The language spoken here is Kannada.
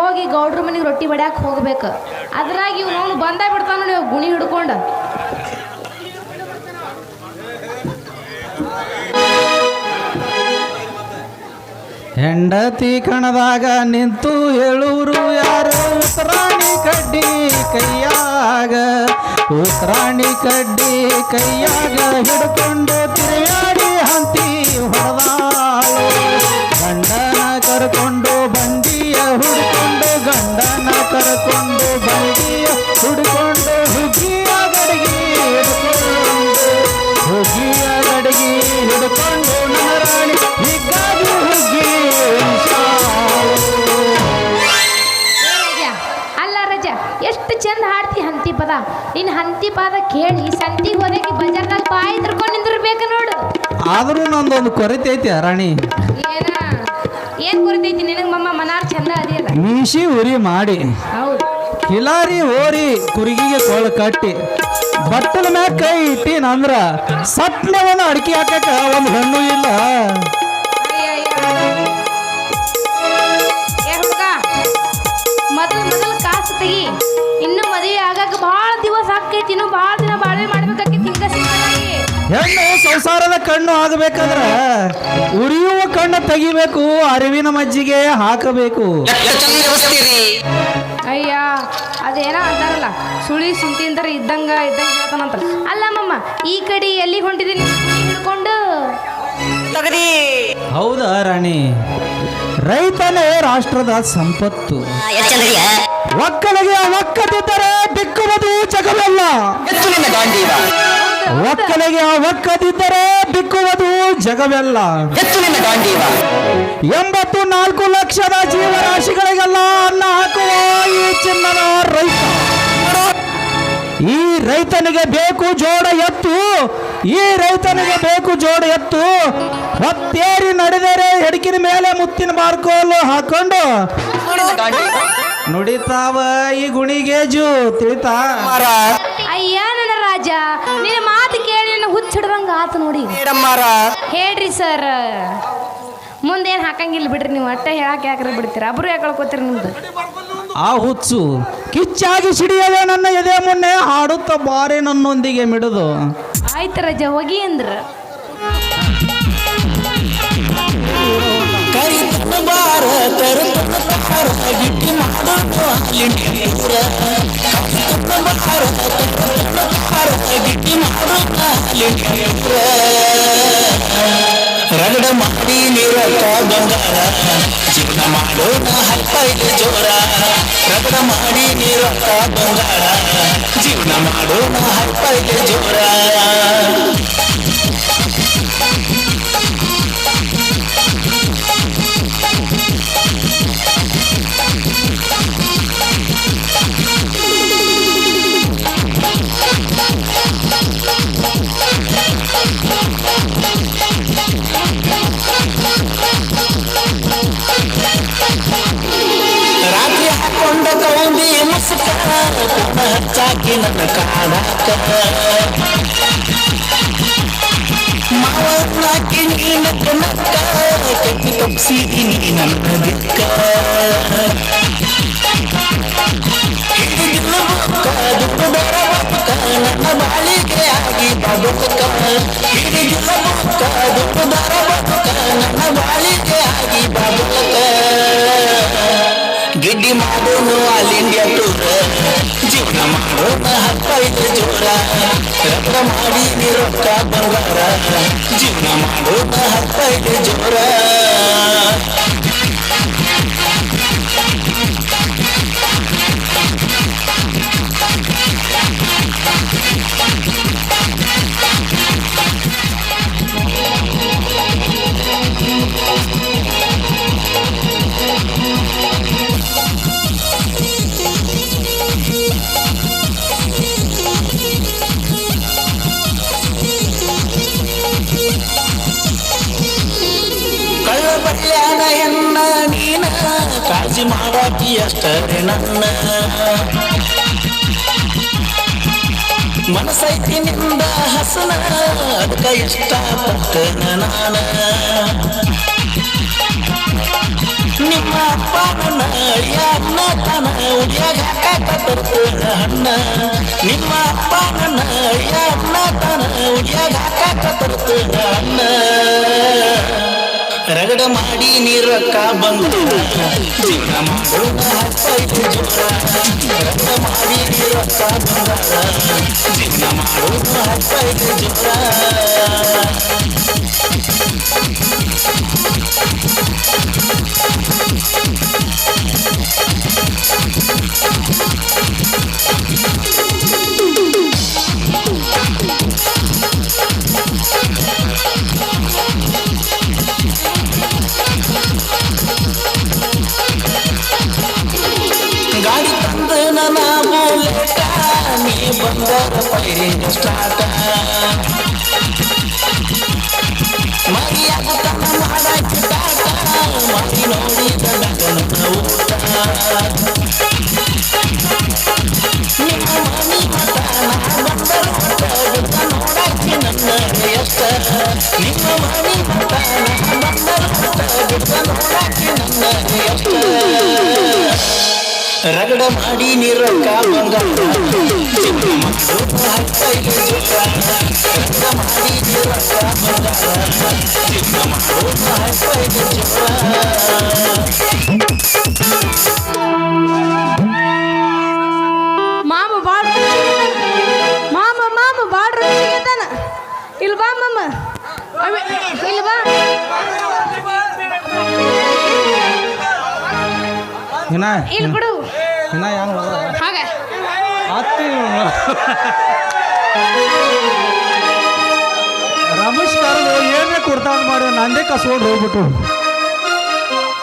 ಹೋಗಿ ಗೌಡ್ರ ಮನೆಗೆ ರೊಟ್ಟಿ ಬಡ್ಯಾಕೆ ಹೋಗ್ಬೇಕು. ಅದ್ರಾಗ ಇವ್ ಅವನು ಬಂದ ಬಿಡ್ತಾನ ನೋಡಿ ಗುಣಿ ಹಿಡ್ಕೊಂಡು. ಹೆಂಡತಿ ಕಣದಾಗ ನಿಂತು ಹೇಳುವರು ಯಾರು ಉತ್ತರಾಣಿ ಕಡ್ಡಿ ಕೈಯಾಗ, ಉತ್ತರಾಣಿ ಕಡ್ಡಿ ಕೈಯಾಗ ಹಿಡ್ಕೊಂಡು ತಿರುಗಾಡಿ ಹಂತಿ ಹೊಡೆದಾಳು. ಗಂಡನ ಕರ್ಕೊಂಡು ಬಂಡಿಯ ಹುಡ್ಕೊಂಡು, ಗಂಡನ ಕರ್ಕೊಂಡು ಬಂಡಿಯ ಹುಡ್ಕೊಂಡು, ಹುಗ್ಗಿಯ ಗಡಿಗೆ ಹಿಡ್ಕೊಂಡು, ಹುಗ್ಗಿಯ ಗಡಿಗೆ ಹಿಡ್ಕೊಂಡು ನನ್ನ ರಾಣಿ ಹಿಗ್ಗಾಗಿ ಹುಗ್ಗಿ. ಅಲ್ಲ ರಜಾ, ಎಷ್ಟು ಚಂದ ಹಾಡ್ತಿ ಹಂತಿ ಪದ. ನಿನ್ನ ಹಂತಿ ಪದ ಕೇಳಿ ಸಂತಿಗೆ ಹೋದಾಗಿ ಬಜಾರ್ದಾಗ ಬಾಯಿ ತಿರ್ಕೊಂಡು ನಿಂದಿರ್ಬೇಕು ನೋಡು. ಆದ್ರೂ ನಂದೊಂದು ಕೊರತೆ ಐತಿ ರಾಣಿ. ಏನ್ ಕೊರತೈತಿ ನಿನಗೆ ಮಮ್ಮ? ಮನಾರ್ ಚಂದ ಅದಿಯಲ್ಲ. ಮೀಸಿ ಉರಿ ಮಾಡಿ ಹೌದು, ಕಿಲಾರಿ ಓರಿ ಕುರುಗಿಗೆ ಕೊಳ ಕಟ್ಟಿ ಬಟ್ಟಲ ಮ್ಯಾಗ ಕೈ ಇಟ್ಟಿನಂದ್ರ ಸಟ್ನೆ ಒಂದು ಅಡಿಕೆ ಹಾಕಕ ಒಂದು ಹೆಣ್ಣು ಇಲ್ಲ. ಮೊದಲು ಕಾಸು ತೆಗಿ. ಇನ್ನು ಮದುವೆ ಆಗಾಕ ಬಹಳ ದಿವಸ ಆಕೈತಿ. ಇನ್ನು ಬಹಳ ದಿನ ಬಾಳ್ವೆ ಮಾಡ್ಬೇಕಾಕೈತಿ. ಹಿಂಗ ಸಿಗ್ತಾಗಿ ಹೆಣ್ಣು ಸಂಸಾರದ ಕಣ್ಣು ಆಗಬೇಕಂದ್ರ ಉರಿಯುವ ಕಣ್ಣು ತೆಗಿಬೇಕು, ಅರಿವಿನ ಮಜ್ಜಿಗೆ ಹಾಕಬೇಕು. ಅಯ್ಯ ಅದೇನ ಅಂತಾರಲ್ಲ, ಸುಳಿ ಸುಂತಿಂದ್ರ ಇದ್ದಂಗ ಹೇಳ್ತಾನಂತ. ಅಲ್ಲ ಮಮ್ಮ, ಈ ಕಡೆ ಎಲ್ಲಿ ಹೊಂಟಿದ್ದೀನಿ ಹಿಡ್ಕೊಂಡು? ಹೌದಾ ರಾಣಿ? ರೈತನೇ ರಾಷ್ಟ್ರದ ಸಂಪತ್ತು. ಒಕ್ಕಲಿಗೆ ಒಕ್ಕದಿದ್ದರೆ ಬಿಕ್ಕುವುದು ಜಗವೆಲ್ಲ. ಒಕ್ಕಲಿಗೆ ಒಕ್ಕದಿದ್ದರೆ ಬಿಕ್ಕುವುದು ಜಗವೆಲ್ಲ. 84 ಲಕ್ಷದ ಜೀವರಾಶಿಗಳಿಗೆಲ್ಲ ಅನ್ನ ಹಾಕುವ ಈ ಚಿನ್ನದ ರೈತ. ಈ ರೈತನಿಗೆ ಬೇಕು ಜೋಡ ಎತ್ತು, ಈ ರೈತನಿಗೆ ಬೇಕು ಜೋಡ ಎತ್ತು. ಹೊತ್ತೇರಿ ನಡೆದರೆ ಎಡಕಿನ ಮೇಲೆ ಮುತ್ತಿನ ಬಾರ್ಕೋಲು ಹಾಕೊಂಡು ನುಡಿತಾವ ಈ ಗುಣಿಗೇಜು ತಿಳಿತಾ. ಅಯ್ಯ ನನ್ನ ರಾಜ, ನಿನ್ನ ಮಾತು ಕೇಳಿ ನನ್ನ ಹುಚ್ಚಿಡ್ದಂಗ ಆತು ನೋಡಿ. ಹೇಳ್ರಿ ಸರ್, ಮುಂದೇನು ಹಾಕಂಗಿಲ್ಲ ಬಿಡ್ರಿ. ನೀವು ಅಟ್ಟೆ ಹೇಳಕ್ಕೆ ಯಾಕ್ರೆ ಬಿಡ್ತೀರ? ಅಬ್ರು ಯಾಕೆ ಕಳ್ಕೊತೀರಿ ನಿಮ್ದು? ಆ ಹುಚ್ಚು ಕಿಚ್ಚಾಗಿ ಸಿಡಿಯದೆ ನನ್ನ ಎದೆ ಮುನ್ನೆ ಹಾಡುತ್ತ ಬಾರಿ ನನ್ನೊಂದಿಗೆ ಮಿಡುದು. ಆಯ್ತು ರಜ, ಹೋಗಿ ಅಂದ್ರ ರಗಡ ಮಾಡಿ ನೀರಕ್ಕ ಬಂಗಾರ, ಜೀವನ ಮಾಡೋಣ ಹೈಪೈಲೆ ಜೋರ. ರಗಡ ಮಾಡಿ ನೀರಕ್ಕ ಬಂಗಾರ, ಜೀವನ ಮಾಡೋಣ ಹೈಪೈಲೆ ಜೋರ. ರಾತ್ರಿ ಹಾಕೊಂಡ ಕೌಂದಿ ಮುಸುಕ ಹಚ್ಚಾಕಿ ನನ್ನ ಕಾಡಾಕ, ಮಾವನಾಕಿ ನೀನ ಕನಕ ಕಟ್ಟಿ ತಪ್ಸಿ ನೀ ನನ್ನ ದಿಕ್ಕ. ಹಿಡಿದಿಲ್ಲ ಬುಕ್ಕ ದುಡ್ಡದರ ಬದುಕ ನನ್ನ ಬಾಳಿಗೆ ಆಗಿ ಬದುಕ. ಹಿಡಿದಿಲ್ಲ ಬುಕ್ಕ ದುಡ್ಡದರ ಬದುಕ ನನ್ನ ಬಾಳಿಗೆ ಆಗಿ ಬದುಕ. ಗಿಡ್ಡಿ ಮಾಡೋನು ಆಲ್ ಇಂಡಿಯಾ ಟೂರ್, ಜೀವನ ಮಾಡೋಣ ಹತ್ತೈದು ಜೋರ. ರಗಡ ಮಾಡಿ ನೀರೊಕ್ಕ ಬಂಗಾರ, ಜೀವನ ಮಾಡೋಣ ಹತ್ತೈದು ಜೋರ. ಕಳ್ಳಬಳ್ಳ್ಯಾನ ಹೆಣ್ಣ ನೀನ ಕಾಳಜಿ ಮಾಡಾಕಿ ಅಷ್ಟೇ ನನ್ನ. ಮನಸೈತಿ ನಿಂದ ಹಸನ ಅದಕ್ಕ ಇಷ್ಟಪಟ್ಟನ ನಾನ. ನಿಮ್ಮ ಅಪ್ಪ ನನ್ನ ಅಳಿಯ ಅಣ್ಣ ತನ ಉಡಿಯಾಗ ಹಾಕಾಕ ತರ್ತೇನ ಹಣ್ಣ ನಿಮ್ಮ ಅಪ್ಪ ನನ್ನ ಅಳಿಯ ಅಣ್ಣ ತನ ಉಡಿಯಾಗ ಹಾಕಾಕ ತರ್ತೇನ ಹಣ್ಣ ರಗಡ ಮಾಡಿ ನೀರಕ್ಕ ಬಂದು ಜೀವನ ಮಾಡೋಣ ಹತ್ತೈದು ಜೋರ ರಗಡ ಮಾಡಿ ನೀರಕ್ಕ ಬಂದ ಜೀವನ ಮಾಡೋಣ ಹತ್ತೈದು ಜೋರ ಗಾಡಿ ತಂದು ನನ್ನ ಬುಲೆಟ ನೀ ಬಂದರ ಪೈರಿಂಗ ಸ್ಟಾರ್ಟ ಮರಿಯಾಗ ತನ್ನ ಮಾಡಾಕಿ ಟಾಟ ಮಾಡಿ ನೋಡಿದ ನನ್ನ ಊಟ ನಿಮ್ಮ ಮನಿ ಮಠ ನಾ ಬಂದರ ಮಠ ನೋಡಾಕಿ ನನ್ನ ಎಷ್ಟ ನಿಮ್ಮ ಮನಿ ಮಠ ನಾ ಬಂದರ ಮಠ ನೋಡಾಕಿ ನನ್ನ ಎಷ್ಟ ರಗಡ ಮಾಡಿ ನೀರಕ್ಕ ಬಂಗಾರ ಜೀವನ ಮಾಡೋಣ ಹತ್ತೈದು ಜೋರ ರಗಡ ಮಾಡಿ ನೀರಕ್ಕ ಬಂಗಾರ ಜೀವನ ಮಾಡೋಣ ಹತ್ತೈದು ಜೋರ ಮಾಮ ಬಾಳ ಮಾಮ ಬಾಳ ರುಚಿಗೆತಾನ ಇಲ್ಲಿ ಬಾ ಮಾಮ ಇಲ್ಲಿ ಬಾ ಇಲ್ಲಿ ಬಿಡು ಹಾಗೆ ರಮೇಶ್ ಕಾರು ಏನೇ ಕೊಡ್ತಾ ಮಾಡಿ ನಂದೇ ಕಸ್ಕೊಂಡು ಹೋಗ್ಬಿಟ್ಟು